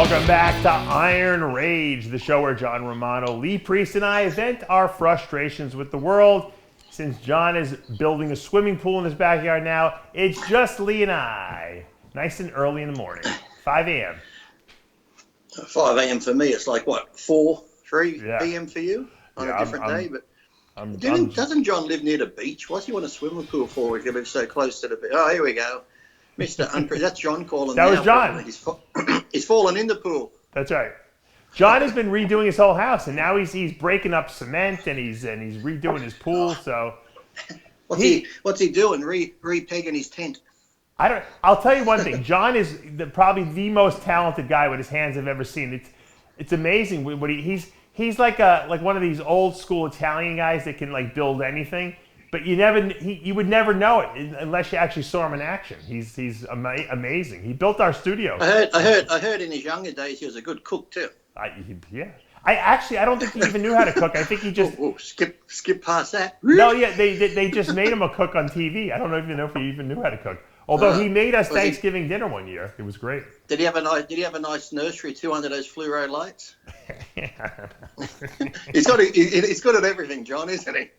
Welcome back to Iron Rage, the show where John Romano, Lee Priest, and I vent our frustrations with the world. Since John is building a swimming pool in his backyard now, it's just Lee and I. Nice and early in the morning, 5 a.m. 5 a.m. for me, it's like, what, 3 p.m. for you on a different day? But doesn't John live near the beach? What's he want a swimming pool for if he lives so close to the beach? Oh, here we go. That's John calling. That was John. He's fallen in the pool. That's right. John has been redoing his whole house, and now he's breaking up cement and he's redoing his pool. So what's he doing? Re-pegging his tent. I'll tell you one thing. John is probably the most talented guy with his hands I've ever seen. It's amazing what he's like one of these old school Italian guys that can like build anything. But you would never know it unless you actually saw him in action. He's amazing. He built our studio. I heard in his younger days he was a good cook too. Yeah. I don't think he even knew how to cook. I think he just skip past that. No, yeah, they just made him a cook on TV. I don't even know if he even knew how to cook. Although he made us Thanksgiving dinner one year. It was great. Did he have a nice nursery too under those fluoro lights? He's good at everything, John, isn't he?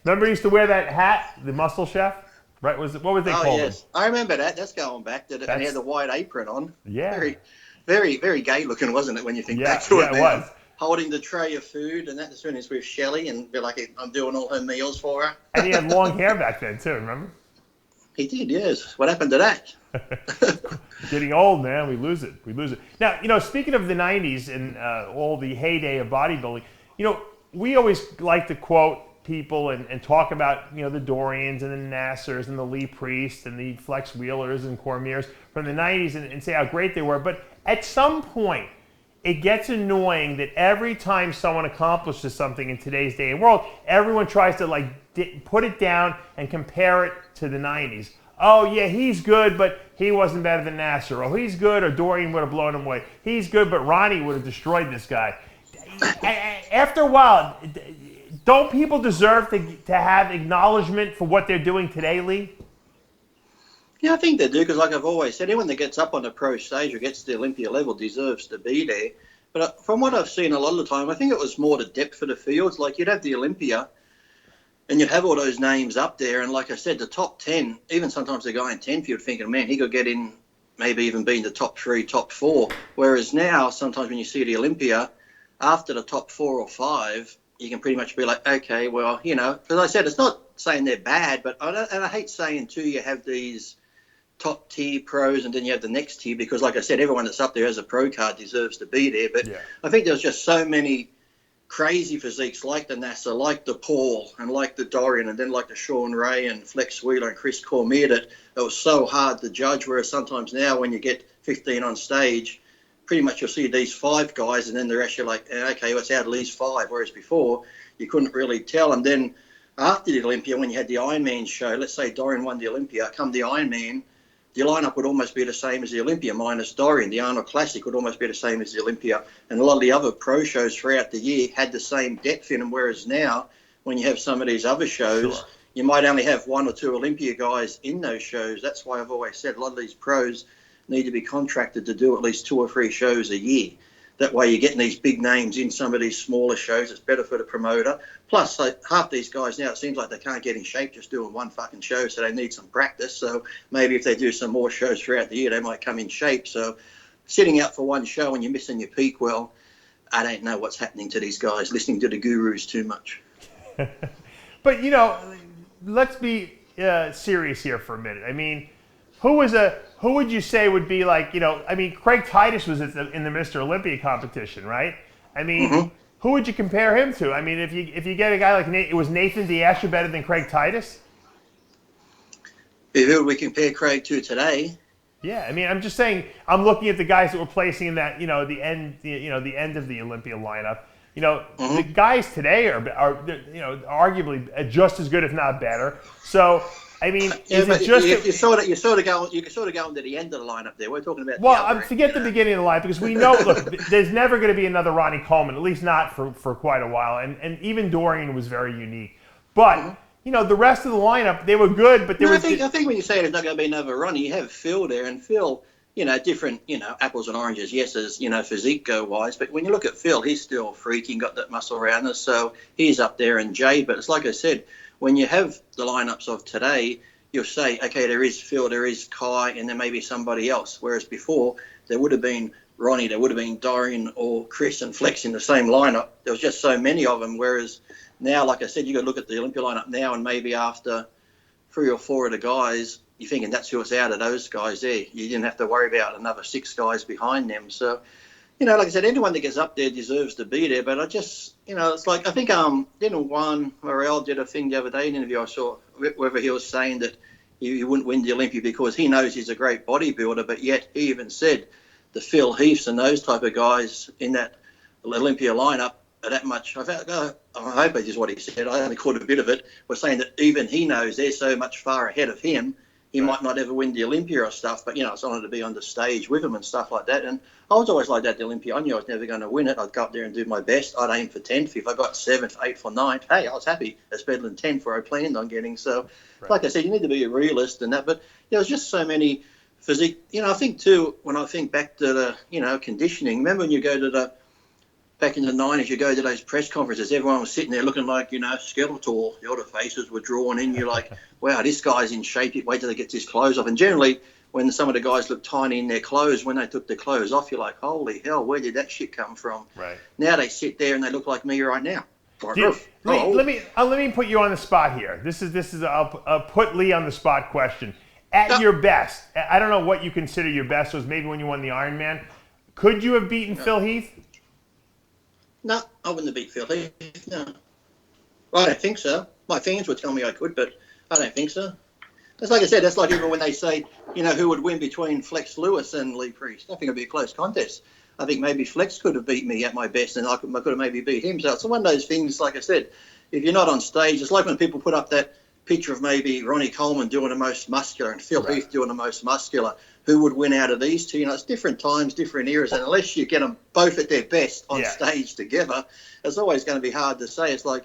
Remember he used to wear that hat, the muscle chef? Right? What was they called? Oh, yes. I remember that. That's going back. And he had the white apron on. Yeah. Very, very, very gay looking, wasn't it, when you think back to it? Yeah, it was. Holding the tray of food, and that's when he's with Shelley, and be like, I'm doing all her meals for her. And he had long hair back then, too, remember? He did, yes. What happened to that? Getting old, man. We lose it. Now, speaking of the 90s and all the heyday of bodybuilding, we always like to quote people and talk about, the Dorians and the Nassers and the Lee Priest and the Flex Wheelers and Cormiers from the 90s and say how great they were. But at some point, it gets annoying that every time someone accomplishes something in today's day and world, everyone tries to put it down and compare it to the 90s. Oh, yeah, he's good, but he wasn't better than Nasser. Oh, he's good, or Dorian would have blown him away. He's good, but Ronnie would have destroyed this guy. After a while, don't people deserve to have acknowledgement for what they're doing today, Lee? Yeah, I think they do, because like I've always said, anyone that gets up on the pro stage or gets to the Olympia level deserves to be there. But from what I've seen a lot of the time, I think it was more the depth of the fields. Like, you'd have the Olympia, and you'd have all those names up there. And like I said, the top 10, even sometimes the guy in 10th, you'd thinking, man, he could get in, maybe even be in the top 3, top 4. Whereas now, sometimes when you see the Olympia, after the top 4 or 5, you can pretty much be like, okay, well, because I said, it's not saying they're bad, but I hate saying too, you have these top tier pros and then you have the next tier, because like I said, everyone that's up there as a pro card deserves to be there. But yeah. I think there's just so many crazy physiques like the Nasser, like the Paul, and like the Dorian, and then like the Sean Ray and Flex Wheeler and Chris Cormier, that it was so hard to judge. Whereas sometimes now when you get 15 on stage, pretty much you'll see these 5 guys and then the rest you're like, okay, what's out of these 5? Whereas before you couldn't really tell. And then after the Olympia, when you had the Ironman show, let's say Dorian won the Olympia, come the Ironman, the lineup would almost be the same as the Olympia minus Dorian. The Arnold Classic would almost be the same as the Olympia. And a lot of the other pro shows throughout the year had the same depth in them, whereas now, when you have some of these other shows, you might only have 1 or 2 Olympia guys in those shows. That's why I've always said a lot of these pros need to be contracted to do at least 2 or 3 shows a year. That way you're getting these big names in some of these smaller shows. It's better for the promoter. Plus, half these guys now, it seems like they can't get in shape just doing one fucking show, so they need some practice. So maybe if they do some more shows throughout the year, they might come in shape. So sitting out for one show and you're missing your peak, well, I don't know what's happening to these guys, listening to the gurus too much. But, let's be serious here for a minute. I mean, who would you say would be like, Craig Titus was in the Mr. Olympia competition, right? I mean, Who would you compare him to? I mean, if you get a guy like Nathan D'Asher better than Craig Titus? Who would we compare Craig to today? Yeah, I mean, I'm just saying, I'm looking at the guys that were placing in that, the end of the Olympia lineup. The guys today are arguably just as good, if not better. So, I mean, is it just you sort of go into the end of the lineup there. We're talking about. Well, forget the beginning of the lineup, because we know. Look, there's never going to be another Ronnie Coleman, at least not for quite a while. And even Dorian was very unique. But the rest of the lineup, they were good, but I think when you say there's not going to be another Ronnie, you have Phil there, and Phil different, apples and oranges, yes, as, physique go-wise. But when you look at Phil, he's still freaking got that muscle roundness. So he's up there, and Jay. But it's like I said, when you have the lineups of today, you'll say, okay, there is Phil, there is Kai, and there may be somebody else. Whereas before, there would have been Ronnie, there would have been Dorian or Chris and Flex in the same lineup. There was just so many of them. Whereas now, like I said, you got to look at the Olympia lineup now, and maybe after 3 or 4 of the guys, you're thinking that's who's out of those guys there. You didn't have to worry about another 6 guys behind them. So, like I said, anyone that gets up there deserves to be there. But I just, it's like, I think didn't Juan Morel did a thing the other day, an interview I saw, whether he was saying that he wouldn't win the Olympia because he knows he's a great bodybuilder, but yet he even said the Phil Heaths and those type of guys in that Olympia lineup are that much. I hope it is what he said. I only caught a bit of it. Was saying that even he knows they're so much far ahead of him. He might not ever win the Olympia or stuff, but, it's honored to be on the stage with him and stuff like that. And I was always like that, the Olympia. I knew I was never going to win it. I'd go up there and do my best. I'd aim for 10th. If I got 7th, 8th or 9th, hey, I was happy. That's better than 10th where I planned on getting. So, like I said, you need to be a realist and that. But there was just so many physique. I think, too, when I think back to the, conditioning, remember when you go to back in the 90s, you go to those press conferences, everyone was sitting there looking like, skeletal. The older faces were drawn in. You're like, wow, this guy's in shape. Wait till he gets his clothes off. And generally, when some of the guys look tiny in their clothes, when they took their clothes off, you're like, holy hell, where did that shit come from? Right. Now they sit there and they look like me right now. Let me put you on the spot here. This is a put Lee on the spot question. At your best, I don't know what you consider your best was. Maybe when you won the Ironman, could you have beaten Phil Heath? No, I wouldn't have beat Phil Heath, no. I don't think so. My fans would tell me I could, but I don't think so. That's like I said, that's like even when they say, who would win between Flex Lewis and Lee Priest. I think it'd be a close contest. I think maybe Flex could have beat me at my best and I could have maybe beat him. So it's one of those things, like I said, if you're not on stage, it's like when people put up that picture of maybe Ronnie Coleman doing the most muscular and Phil Heath doing the most muscular. Who would win out of these two? It's different times, different eras, and unless you get them both at their best on stage together, it's always going to be hard to say. It's like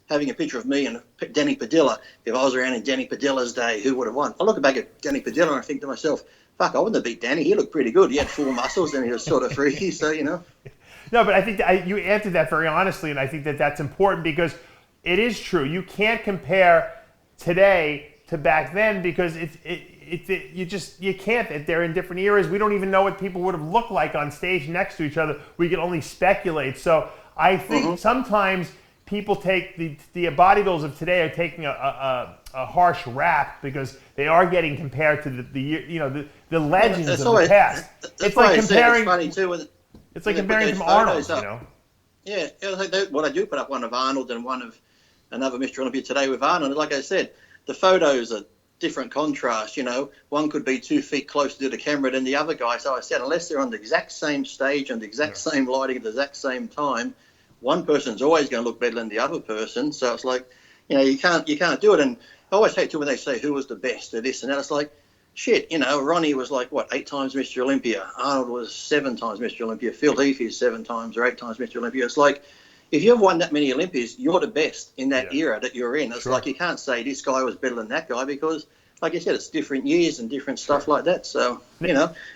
having a picture of me and Danny Padilla. If I was around in Danny Padilla's day, who would have won? I look back at Danny Padilla and I think to myself, fuck, I wouldn't have beat Danny. He looked pretty good. He had full muscles and he was sort of freaky, so, No, but I think you answered that very honestly, and I think that that's important because it is true. You can't compare today to back then because you can't. They're in different eras. We don't even know what people would have looked like on stage next to each other. We can only speculate. So I think sometimes people take the bodybuilders of today are taking a harsh rap because they are getting compared to the legends of the past. It's like comparing. It's funny too. It's like comparing them to Arnold. Yeah, what I do put up one of Arnold and one of another Mr. Olympia today with Arnold. Like I said, the photos are different contrast. One could be 2 feet closer to the camera than the other guy. So I said, unless they're on the exact same stage and the exact same lighting at the exact same time, one person's always going to look better than the other person. So it's like, you can't do it. And I always hate when they say who was the best at this and that. It's like, shit, Ronnie was like, 8 times Mr. Olympia. Arnold was 7 times Mr. Olympia. Phil Heath is 7 times or 8 times Mr. Olympia. It's like, if you've won that many Olympias, you're the best in that era that you're in. It's like you can't say this guy was better than that guy because, like I said, it's different years and different stuff like that. So,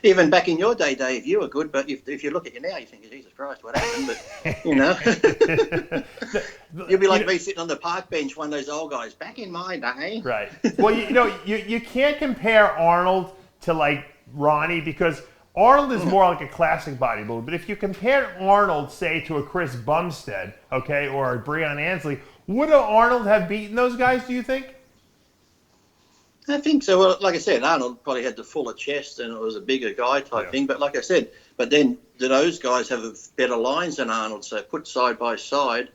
even back in your day, Dave, you were good. But if you look at you now, you think, Jesus Christ, what happened? But, you'll be like me sitting on the park bench, one of those old guys, back in my day. Right. Well, you can't compare Arnold to, like, Ronnie because Arnold is more like a classic bodybuilder, but if you compare Arnold, say, to a Chris Bumstead, okay, or a Breon Ansley, would Arnold have beaten those guys, do you think? I think so. Well, like I said, Arnold probably had the fuller chest and it was a bigger guy type thing, but like I said, but then do those guys have better lines than Arnold? So put side by side,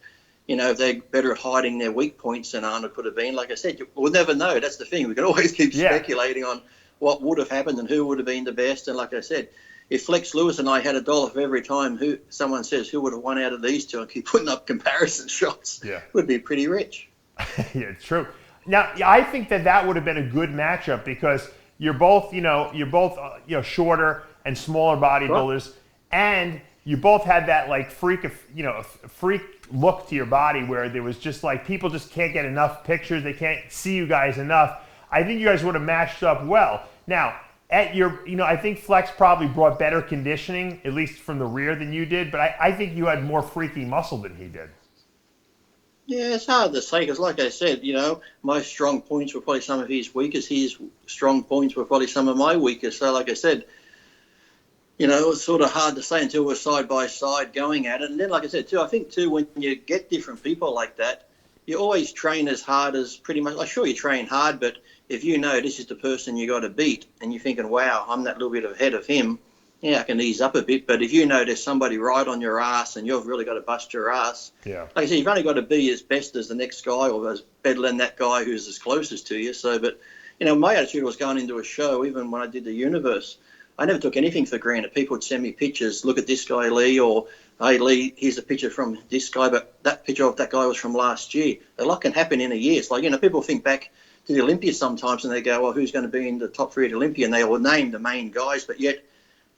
if they're better at hiding their weak points than Arnold could have been, like I said, we'll never know. That's the thing. We can always keep speculating on what would have happened and who would have been the best. And like I said, if Flex Lewis and I had $1 for every time someone says who would have won out of these two and keep putting up comparison shots, we'd be pretty rich. Yeah, it's true. Now, I think that would have been a good matchup because you're both shorter and smaller bodybuilders, and you both had that like freak look to your body where there was just like people just can't get enough pictures, they can't see you guys enough. I think you guys would have matched up well. Now, at your, I think Flex probably brought better conditioning, at least from the rear, than you did. But I think you had more freaky muscle than he did. Yeah, it's hard to say because, like I said, my strong points were probably some of his weakest. His strong points were probably some of my weakest. So, like I said, it was sort of hard to say until we're side by side going at it. And then, like I said, too, I think, too, when you get different people like that, you always train as hard as pretty much, like, sure, you train hard, but if you know this is the person you got to beat and you're thinking, wow, I'm that little bit ahead of him, yeah, I can ease up a bit. But if you know there's somebody right on your ass and you've really got to bust your ass, yeah. Like I said, you've only got to be as best as the next guy or as better than that guy who's as closest to you. So, but, my attitude was going into a show, even when I did the Universe, I never took anything for granted. People would send me pictures, look at this guy, Lee, or, hey, Lee, here's a picture from this guy, but that picture of that guy was from last year. A lot can happen in a year. It's like, people think back to the Olympia sometimes and they go, well, who's going to be in the top 3 at Olympia? And they will name the main guys, but yet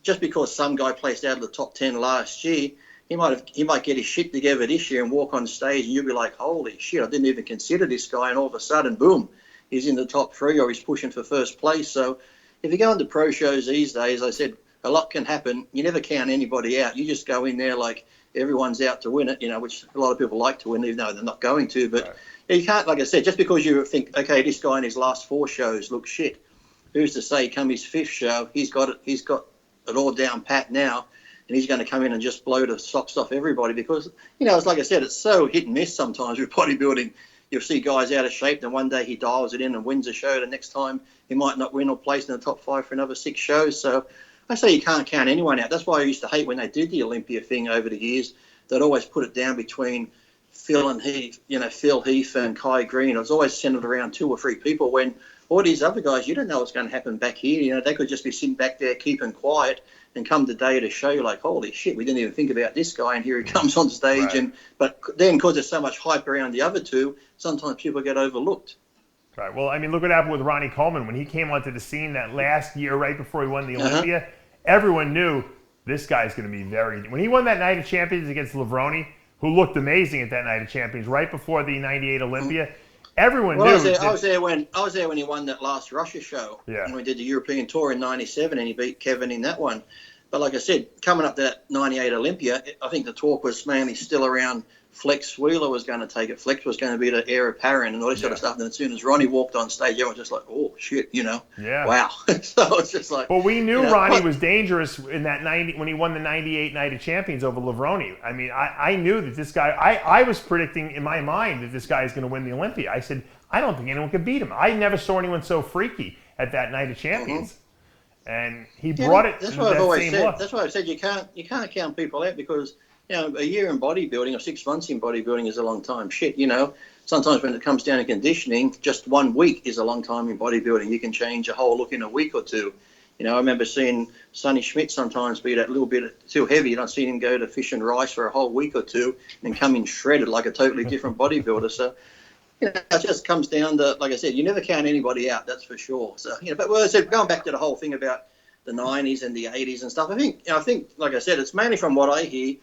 just because some guy placed out of the top 10 last year, he might get his shit together this year and walk on stage and you'll be like, holy shit, I didn't even consider this guy. And all of a sudden, boom, he's in the top 3 or he's pushing for first place. So if you go into pro shows these days, I said, a lot can happen. You never count anybody out. You just go in there like everyone's out to win it, which a lot of people like to win, even though they're not going to. But right. You can't, like I said, just because you think, okay, this guy in his last 4 shows looks shit. Who's to say come his 5th show, he's got it all down pat now, and he's going to come in and just blow the socks off everybody because, it's like I said, it's so hit and miss sometimes with bodybuilding. You'll see guys out of shape, and one day he dials it in and wins a show. The next time he might not win or place in the top 5 for another 6 shows. So I say you can't count anyone out. That's why I used to hate when they did the Olympia thing over the years. They'd always put it down between Phil and Heath, Phil Heath and Kai Green. It was always centered around 2 or 3 people when all these other guys, you don't know what's going to happen back here. They could just be sitting back there keeping quiet and come the day to show you like, holy shit, we didn't even think about this guy and here he comes on stage. Right. But then because there's so much hype around the other 2, sometimes people get overlooked. Right. Well, look what happened with Ronnie Coleman. When he came onto the scene that last year right before he won the Olympia, everyone knew this guy's going to be very... When he won that Night of Champions against Levroni, who looked amazing at that Night of Champions right before the 98 Olympia, everyone knew... I was there when he won that last Russia show. Yeah. And we did the European tour in 97 and he beat Kevin in that one. But like I said, coming up to that 98 Olympia, I think the talk was mainly still around Flex Wheeler was going to take it. Flex was going to be the heir apparent and all this sort of stuff. And as soon as Ronnie walked on stage, everyone was just like, oh, shit, Yeah. Wow. So it's just like... But we knew Ronnie was dangerous in that 90 when he won the 98 Night of Champions over Levroni. I knew that this guy... I was predicting in my mind that this guy is going to win the Olympia. I said, I don't think anyone could beat him. I never saw anyone so freaky at that Night of Champions. And he brought it. That's what I've always said. That's why I've said you can't count people out because a year in bodybuilding or 6 months in bodybuilding is a long time. Sometimes when it comes down to conditioning, just 1 week is a long time in bodybuilding. You can change a whole look in a week or 2. I remember seeing Sonny Schmidt sometimes be that little bit too heavy, and I've seen him go to fish and rice for a whole week or 2 and come in shredded like a totally different bodybuilder. So. It just comes down to, like I said, you never count anybody out, that's for sure. So, but I said, going back to the whole thing about the 90s and the 80s and stuff, I think, like I said, it's mainly from what I hear.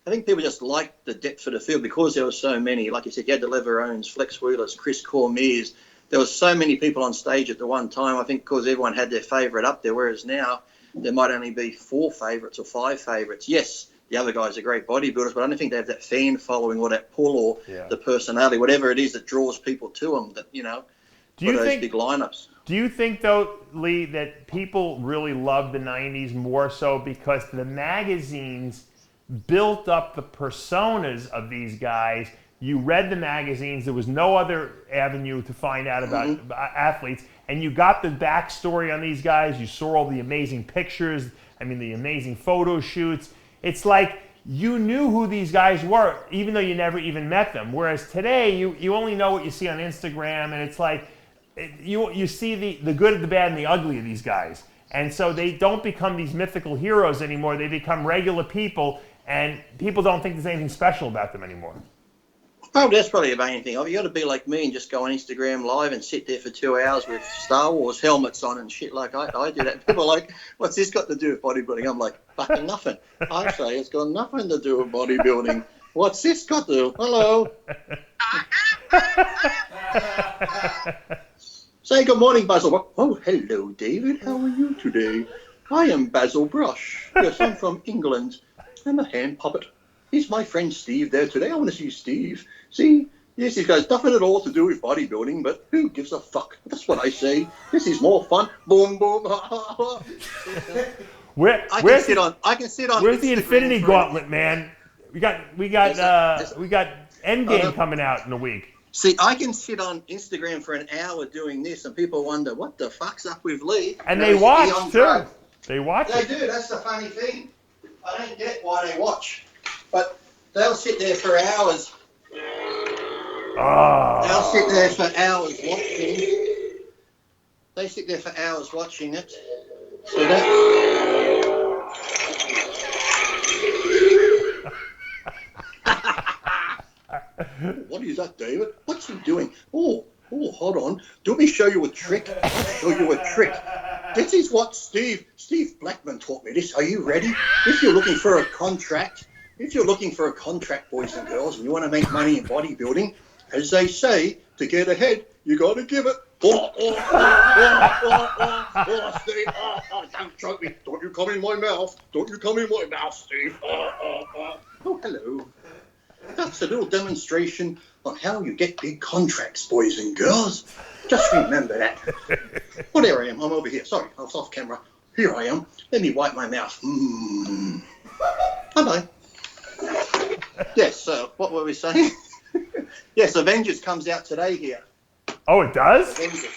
I think people just like the depth of the field because there were so many. Like you said, you had the Leverones, Flex Wheelers, Chris Cormiers. There was so many people on stage at the one time, I think, because everyone had their favourite up there, whereas now there might only be 4 favourites or 5 favourites. Yes, the other guys are great bodybuilders, but I don't think they have that fan following or that pull or the personality, whatever it is that draws people to them, that, do you those think, big lineups. Do you think, though, Lee, that people really love the 90s more so because the magazines built up the personas of these guys? You read the magazines. There was no other avenue to find out about athletes. And you got the backstory on these guys. You saw all the amazing pictures. The amazing photo shoots. It's like you knew who these guys were, even though you never even met them. Whereas today, you only know what you see on Instagram, and it's like you see the good, the bad, and the ugly of these guys. And so they don't become these mythical heroes anymore. They become regular people, and people don't think there's anything special about them anymore. Oh, that's probably the main thing. You got to be like me and just go on Instagram Live and sit there for 2 hours with Star Wars helmets on and shit like I do that. People are like, what's this got to do with bodybuilding? I'm like, fucking nothing. I say it's got nothing to do with bodybuilding. What's this got to do? Hello. So Say good morning, Basil. Oh, hello, David. How are you today? I am Basil Brush. Yes, I'm from England. I'm a hand puppet. He's my friend Steve there today. I want to see Steve. See? Yes, he's got nothing at all to do with bodybuilding, but who gives a fuck? That's what I say. This is more fun. Boom, boom. I can sit on. Where's the Instagram Infinity for Gauntlet, man? We got Endgame coming out in a week. See, I can sit on Instagram for an hour doing this, and people wonder what the fuck's up with Lee. And they watch too. Drugs. They watch. They do. That's the funny thing. I don't get why they watch, but they'll sit there for hours. Oh. They'll sit there for hours watching. They sit there for hours watching it. So that. What is that, David? What's he doing? Oh, hold on. Do me show you a trick? I'll show you a trick. This is what Steve Blackman taught me this. Are you ready? If you're looking for a contract, boys and girls, and you want to make money in bodybuilding, as they say, to get ahead, you got to give it. Steve. Don't choke me. Don't you come in my mouth. Steve. Oh, hello. That's a little demonstration on how you get big contracts, boys and girls. Just remember that. Oh, there I am. I'm over here. Sorry, I was off camera. Here I am. Let me wipe my mouth. Bye-bye. Yes, what were we saying? Yes, Avengers comes out today here. Oh, it does? Avengers.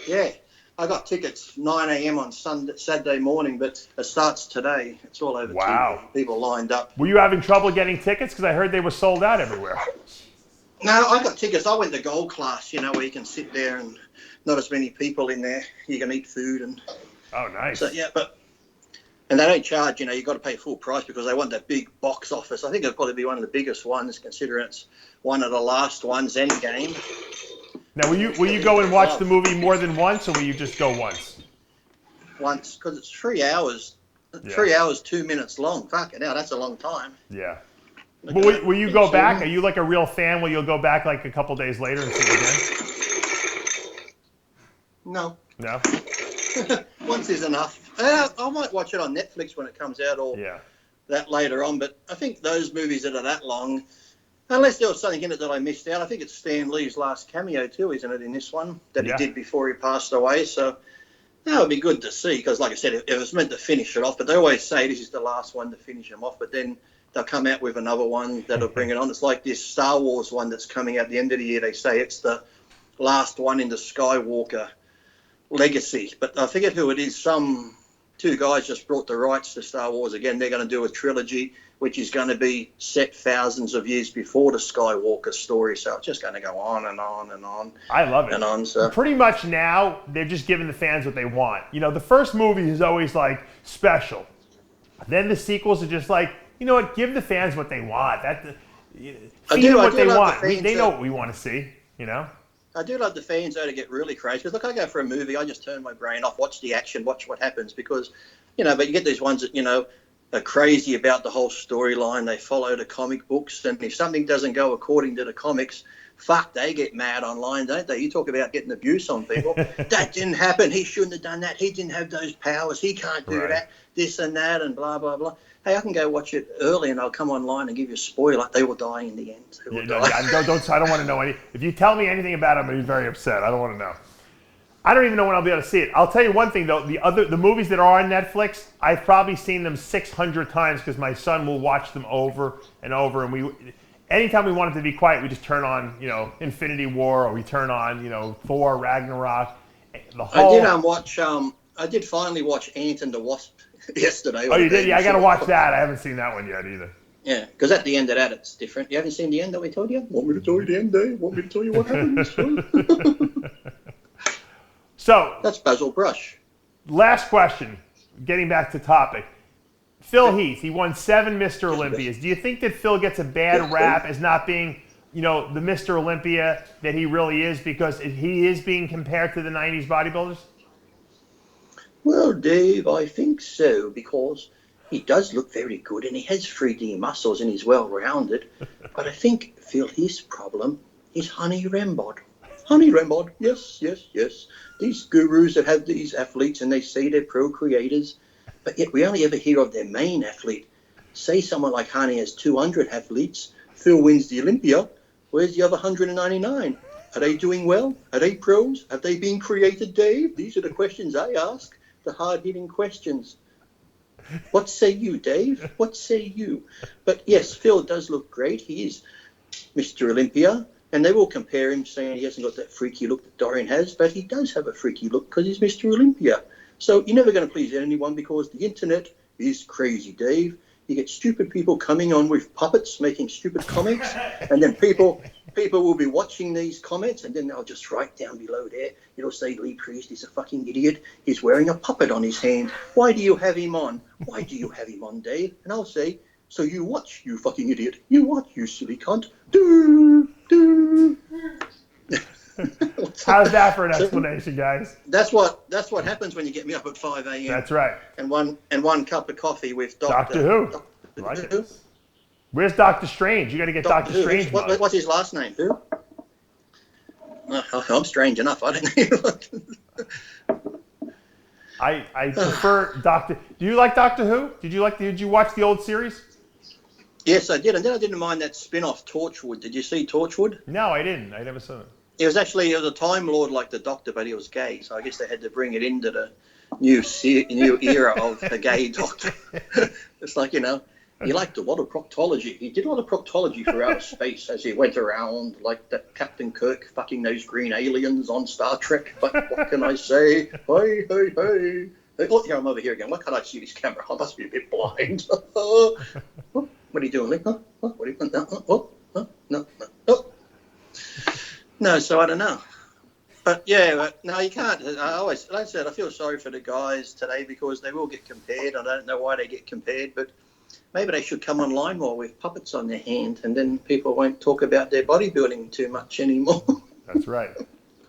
Yeah. I got tickets 9 a.m. on Saturday morning, but it starts today. It's all over TV. People lined up. Were you having trouble getting tickets? Because I heard they were sold out everywhere. No, I got tickets. I went to gold class, where you can sit there and not as many people in there. You can eat food and. Oh, nice. So yeah, and they don't charge. You got to pay full price because they want that big box office. I think it'll probably be one of the biggest ones, considering it's one of the last ones. Endgame. Now, will you go and watch the movie more than once, or will you just go once? Once, because it's 3 hours. Yeah. 3 hours, 2 minutes long. Fucking hell, that's a long time. Yeah. But will you go back? Are you like a real fan? Will you go back like a couple days later and see it again? No. No? Once is enough. I might watch it on Netflix when it comes out or that later on, but I think those movies that are that long, unless there was something in it that I missed out, I think it's Stan Lee's last cameo too, isn't it, in this one, that he did before he passed away, so that would be good to see, because like I said, it was meant to finish it off, but they always say this is the last one to finish him off, but then they'll come out with another one that'll bring it on. It's like this Star Wars one that's coming out at the end of the year. They say it's the last one in the Skywalker legacy. But I forget who it is. Some two guys just brought the rights to Star Wars again. They're going to do a trilogy, which is going to be set thousands of years before the Skywalker story. So it's just going to go on and on and on. I love it. And on. So pretty much now, they're just giving the fans what they want. The first movie is always like special. Then the sequels are just like, you know what? Give the fans what they want. Feed them what they want. They know what we want to see. I do love the fans though to get really crazy. Because look, I go for a movie, I just turn my brain off, watch the action, watch what happens. Because, but you get these ones that are crazy about the whole storyline. They follow the comic books, and if something doesn't go according to the comics, fuck, they get mad online, don't they? You talk about getting abuse on people. That didn't happen. He shouldn't have done that. He didn't have those powers. He can't do that. This and that, and blah blah blah. Hey, I can go watch it early, and I'll come online and give you a spoiler. They will die in the end. I don't want to know any. If you tell me anything about it, I'm going to be very upset. I don't want to know. I don't even know when I'll be able to see it. I'll tell you one thing though: the movies that are on Netflix, I've probably seen them 600 times because my son will watch them over and over. And anytime we want it to be quiet, we just turn on, Infinity War, or we turn on, Thor, Ragnarok. I did finally watch Ant and the Wasp yesterday. Oh, you did? Yeah, I got to watch that. I haven't seen that one yet either. Yeah, because at the end of that, it's different. You haven't seen the end that we told you? Want me to tell you the end, Dave? Want me to tell you what happens? So that's Basil Brush. Last question, getting back to topic. Phil Heath, he won 7 Mr. Olympias. Do you think that Phil gets a bad rap as not being, the Mr. Olympia that he really is because he is being compared to the 90s bodybuilders? Well, Dave, I think so, because he does look very good and he has 3D muscles and he's well-rounded. But I think Phil Heath's problem is Honey Rambod. Honey Ramod, yes, yes, yes. These gurus that have these athletes and they say they're pro-creators, but yet we only ever hear of their main athlete. Say someone like Honey has 200 athletes, Phil wins the Olympia, where's the other 199? Are they doing well? Are they pros? Have they been created, Dave? These are the questions I ask, the hard-hitting questions. What say you, Dave? What say you? But yes, Phil does look great. He is Mr. Olympia, and they will compare him, saying he hasn't got that freaky look that Dorian has, but he does have a freaky look because he's Mr. Olympia. So you're never going to please anyone because the internet is crazy, Dave. You get stupid people coming on with puppets, making stupid comments, and then people will be watching these comments, and then they'll just write down below there. It'll say Lee Priest is a fucking idiot. He's wearing a puppet on his hand. Why do you have him on? Why do you have him on, Dave? And I'll say, so you watch, you fucking idiot. You watch, you silly cunt. Do, do. How's that for an explanation, guys? That's what happens when you get me up at 5 a.m. That's right. And one cup of coffee with Doctor Who. Doctor Who. Where's Doctor Strange? You got to get Doctor Strange. What's his last name? Who? I'm strange enough. I don't know. I prefer Doctor. Do you like Doctor Who? Did you watch the old series? Yes, I did. And then I didn't mind that spin-off, Torchwood. Did you see Torchwood? No, I didn't. I never saw it. It was a Time Lord like the Doctor, but he was gay. So I guess they had to bring it into the new era of the gay Doctor. It's like, he liked a lot of proctology. He did a lot of proctology throughout space as he went around, like that Captain Kirk fucking those green aliens on Star Trek. But what can I say? Hey, hey, hey. Look, here, I'm over here again. Why can't I see this camera? I must be a bit blind. What are you doing? Huh? What are you doing? No. No, so I don't know. But yeah, no, you can't. Like I said, I feel sorry for the guys today because they will get compared. I don't know why they get compared, but maybe they should come online more with puppets on their hand, and then people won't talk about their bodybuilding too much anymore. That's right.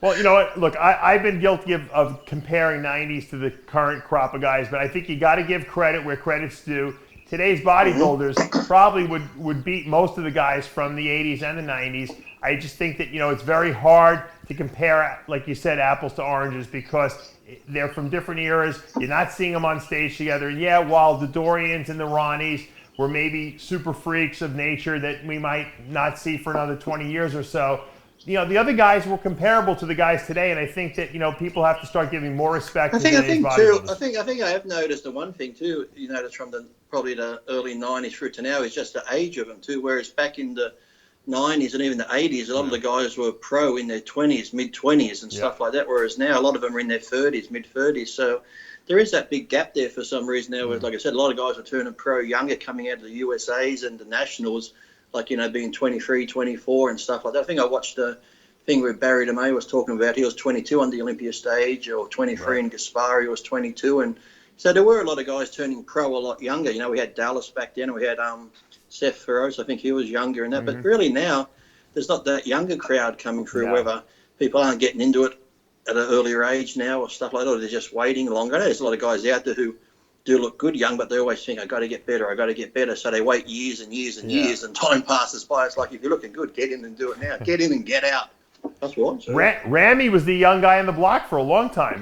Well, you know what? Look, I've been guilty of comparing 90s to the current crop of guys, but I think you got to give credit where credit's due. Today's bodybuilders probably would beat most of the guys from the 80s and the 90s. I just think that, it's very hard to compare, like you said, apples to oranges because they're from different eras. You're not seeing them on stage together. And yeah, while the Dorians and the Ronnies were maybe super freaks of nature that we might not see for another 20 years or so, the other guys were comparable to the guys today, and I think that people have to start giving more respect to today's bodybuilders. I think I have noticed the one thing too. You notice from probably the early '90s through to now is just the age of them too. Whereas back in the '90s and even the '80s, a lot of the guys were pro in their 20s, mid 20s, and stuff like that. Whereas now a lot of them are in their 30s, mid 30s. So there is that big gap there for some reason now. Where, like I said, a lot of guys are turning pro younger, coming out of the USA's and the nationals. Like, being 23, 24 and stuff like that. I think I watched a thing where Barry DeMay was talking about he was 22 on the Olympia stage or 23 and Gaspari was 22. And so there were a lot of guys turning pro a lot younger. We had Dallas back then and we had Seth Feroz. I think he was younger and that. But really now there's not that younger crowd coming through, whether people aren't getting into it at an earlier age now or stuff like that, or they're just waiting longer. I know there's a lot of guys out there who do look good young, but they always think, I got to get better. So they wait years and years and years, and time passes by. It's like, if you're looking good, get in and do it now. Get in and get out. That's what. So. Ramy was the young guy on the block for a long time.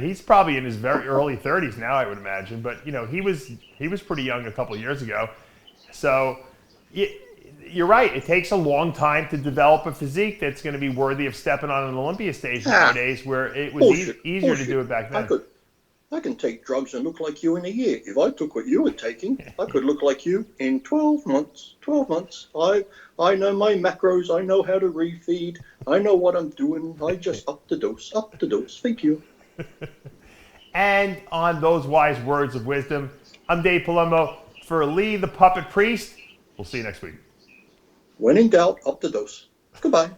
He's probably in his very early 30s now, I would imagine. But he was pretty young a couple of years ago. So you're right. It takes a long time to develop a physique that's going to be worthy of stepping on an Olympia stage nowadays, where it was easier to do it back then. I can take drugs and look like you in a year. If I took what you were taking, I could look like you in 12 months. 12 months. I know my macros. I know how to refeed. I know what I'm doing. I just up the dose. Thank you. And on those wise words of wisdom, I'm Dave Palumbo. For Lee the Puppet Priest, we'll see you next week. When in doubt, up the dose. Goodbye.